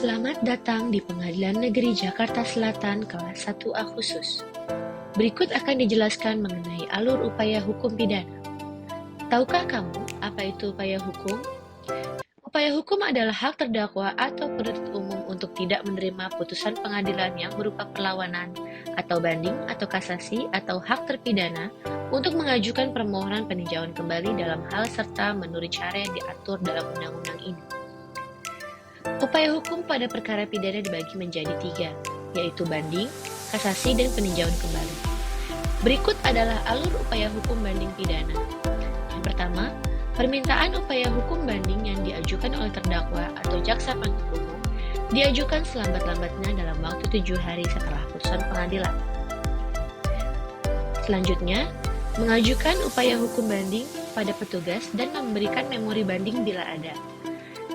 Selamat datang di Pengadilan Negeri Jakarta Selatan kelas 1A khusus. Berikut akan dijelaskan mengenai alur upaya hukum pidana. Tahukah kamu apa itu upaya hukum? Upaya hukum adalah hak terdakwa atau penuntut umum untuk tidak menerima putusan pengadilan yang berupa perlawanan atau banding atau kasasi atau hak terpidana untuk mengajukan permohonan peninjauan kembali dalam hal serta menurut cara yang diatur dalam undang-undang ini. Upaya hukum pada perkara pidana dibagi menjadi 3, yaitu banding, kasasi, dan peninjauan kembali. Berikut adalah alur upaya hukum banding pidana. Yang pertama, permintaan upaya hukum banding yang diajukan oleh terdakwa atau jaksa penuntut umum diajukan selambat-lambatnya dalam waktu 7 hari setelah putusan pengadilan. Selanjutnya, mengajukan upaya hukum banding pada petugas dan memberikan memori banding bila ada.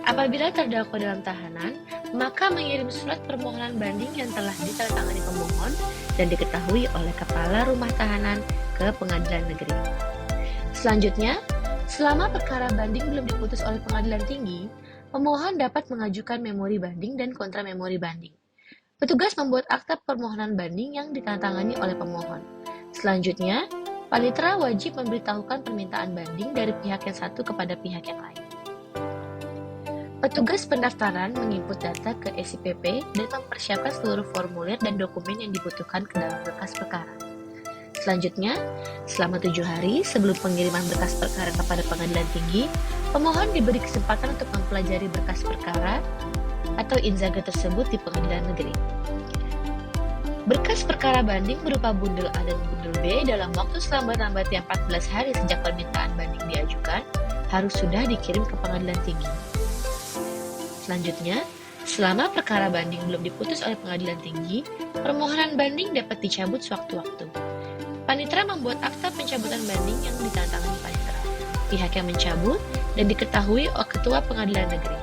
Apabila terdakwa dalam tahanan, maka mengirim surat permohonan banding yang telah ditandatangani pemohon dan diketahui oleh kepala rumah tahanan ke pengadilan negeri. Selanjutnya, selama perkara banding belum diputus oleh pengadilan tinggi, pemohon dapat mengajukan memori banding dan kontra memori banding. Petugas membuat akta permohonan banding yang ditandatangani oleh pemohon. Selanjutnya, panitera wajib memberitahukan permintaan banding dari pihak yang satu kepada pihak yang lain. Petugas pendaftaran menginput data ke SIPP dan mempersiapkan seluruh formulir dan dokumen yang dibutuhkan ke dalam berkas perkara. Selanjutnya, selama 7 hari sebelum pengiriman berkas perkara kepada pengadilan tinggi, pemohon diberi kesempatan untuk mempelajari berkas perkara atau inzaga tersebut di pengadilan negeri. Berkas perkara banding berupa bundel A dan bundel B dalam waktu selambat-lambatnya 14 hari sejak permintaan banding diajukan harus sudah dikirim ke pengadilan tinggi. Selanjutnya, selama perkara banding belum diputus oleh pengadilan tinggi, permohonan banding dapat dicabut sewaktu-waktu. Panitera membuat akta pencabutan banding yang ditandatangani panitera. Pihak yang mencabut dan diketahui oleh ketua pengadilan negeri.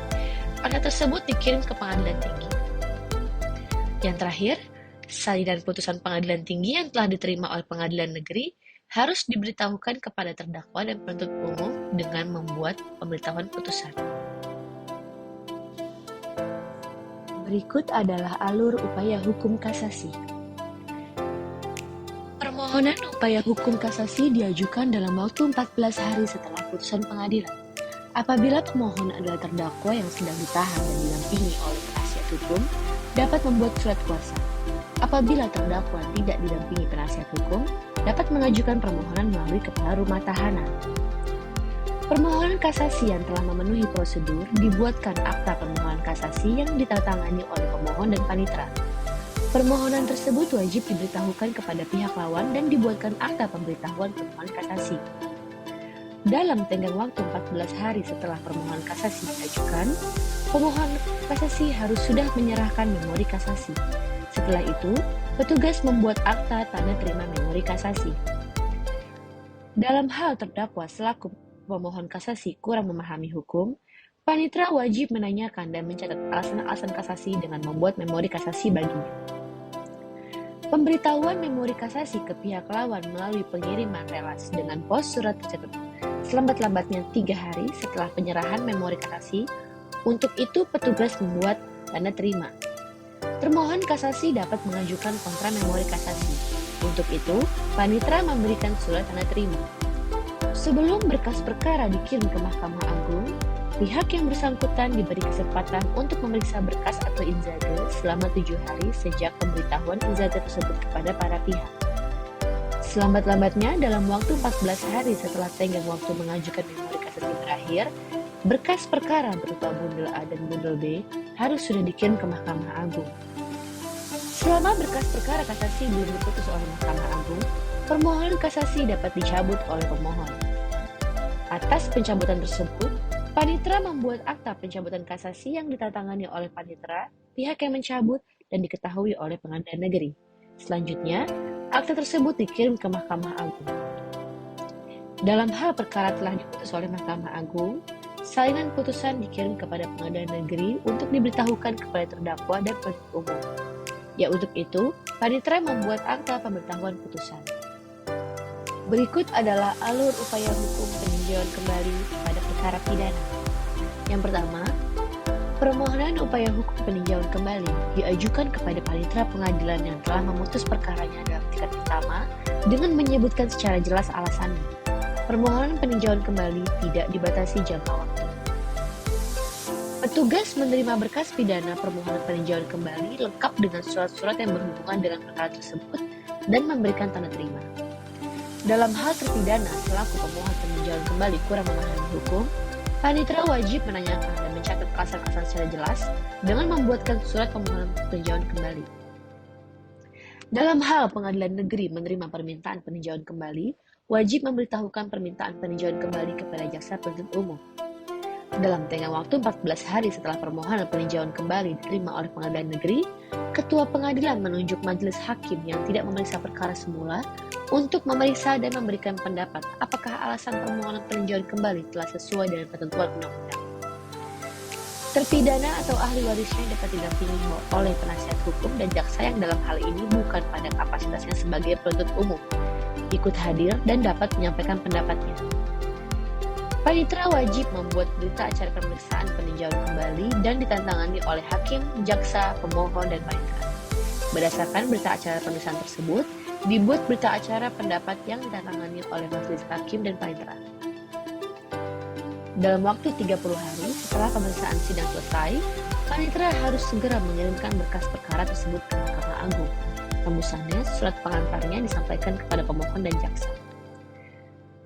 Akta tersebut dikirim ke pengadilan tinggi. Yang terakhir, salinan putusan pengadilan tinggi yang telah diterima oleh pengadilan negeri harus diberitahukan kepada terdakwa dan penuntut umum dengan membuat pemberitahuan putusan. Berikut adalah alur upaya hukum kasasi. Permohonan upaya hukum kasasi diajukan dalam waktu 14 hari setelah putusan pengadilan. Apabila pemohon adalah terdakwa yang sedang ditahan dan didampingi oleh penasihat hukum, dapat membuat surat kuasa. Apabila terdakwa tidak didampingi penasihat hukum, dapat mengajukan permohonan melalui kepala rumah tahanan. Permohonan kasasi yang telah memenuhi prosedur dibuatkan akta permohonan kasasi yang ditandatangani oleh pemohon dan panitera. Permohonan tersebut wajib diberitahukan kepada pihak lawan dan dibuatkan akta pemberitahuan permohonan kasasi. Dalam tenggang waktu 14 hari setelah permohonan kasasi diajukan, pemohon kasasi harus sudah menyerahkan memori kasasi. Setelah itu, petugas membuat akta tanda terima memori kasasi. Dalam hal terdakwa selaku pemohon kasasi kurang memahami hukum, panitera wajib menanyakan dan mencatat alasan-alasan kasasi dengan membuat memori kasasi baginya. Pemberitahuan memori kasasi ke pihak lawan melalui pengiriman relas dengan pos surat tercatat selambat-lambatnya 3 hari setelah penyerahan memori kasasi. Untuk itu, petugas membuat tanda terima. Termohon kasasi dapat mengajukan kontra memori kasasi. Untuk itu, panitera memberikan surat tanda terima. Sebelum berkas perkara dikirim ke Mahkamah Agung, pihak yang bersangkutan diberi kesempatan untuk memeriksa berkas atau inzaga selama 7 hari sejak pemberitahuan inzaga tersebut kepada para pihak. Selambat-lambatnya dalam waktu 14 hari setelah tenggang waktu mengajukan memori kasasi berakhir, berkas perkara berupa bundel A dan bundel B harus sudah dikirim ke Mahkamah Agung. Selama berkas perkara kasasi belum diputus oleh Mahkamah Agung, permohonan kasasi dapat dicabut oleh pemohon. Atas pencabutan tersebut, panitera membuat akta pencabutan kasasi yang ditandatangani oleh panitera, pihak yang mencabut, dan diketahui oleh pengadilan negeri. Selanjutnya, akta tersebut dikirim ke Mahkamah Agung. Dalam hal perkara telah diputus oleh Mahkamah Agung, salinan putusan dikirim kepada pengadilan negeri untuk diberitahukan kepada terdakwa dan penuntut umum. Ya, untuk itu, panitera membuat akta pemberitahuan putusan. Berikut adalah alur upaya hukum peninjauan kembali pada perkara pidana. Yang pertama, Permohonan upaya hukum peninjauan kembali diajukan kepada panitera pengadilan yang telah memutus perkaranya dalam tingkat pertama dengan menyebutkan secara jelas alasannya. Permohonan peninjauan kembali tidak dibatasi jangka waktu. Petugas menerima berkas pidana permohonan peninjauan kembali lengkap dengan surat-surat yang berhubungan dengan perkara tersebut dan memberikan tanda terima. Dalam hal terpidana selaku pemohon peninjauan kembali kurang memahami hukum, panitera wajib menanyakan dan mencatat alasan-alasan secara jelas dengan membuatkan surat permohonan peninjauan kembali. Dalam hal pengadilan negeri menerima permintaan peninjauan kembali, wajib memberitahukan permintaan peninjauan kembali kepada jaksa penuntut umum. Dalam tengah waktu 14 hari setelah permohonan peninjauan kembali diterima oleh pengadilan negeri, ketua pengadilan menunjuk majelis hakim yang tidak memeriksa perkara semula untuk memeriksa dan memberikan pendapat apakah alasan permohonan peninjauan kembali telah sesuai dengan ketentuan undang-undang. Terpidana atau ahli warisnya dapat didampingi oleh penasihat hukum dan jaksa yang dalam hal ini bukan pada kapasitasnya sebagai penuntut umum, ikut hadir dan dapat menyampaikan pendapatnya. Panitera wajib membuat berita acara pemeriksaan peninjauan kembali dan ditantangani oleh hakim, jaksa, pemohon, dan panitera. Berdasarkan berita acara pemeriksaan tersebut, dibuat berita acara pendapat yang ditantangani oleh majelis hakim dan panitera. Dalam waktu 30 hari setelah pemeriksaan sidang selesai, panitera harus segera mengirimkan berkas perkara tersebut ke Mahkamah Agung. Tembusannya, surat pengantarnya disampaikan kepada pemohon dan jaksa.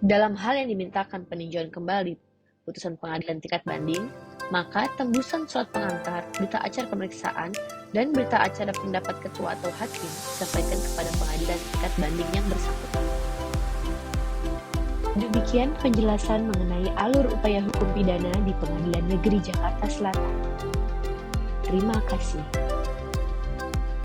Dalam hal yang dimintakan peninjauan kembali putusan pengadilan tingkat banding, maka tembusan surat pengantar, berita acara pemeriksaan, dan berita acara pendapat ketua atau hakim disampaikan kepada pengadilan tingkat banding yang bersangkutan. Demikian penjelasan mengenai alur upaya hukum pidana di Pengadilan Negeri Jakarta Selatan. Terima kasih.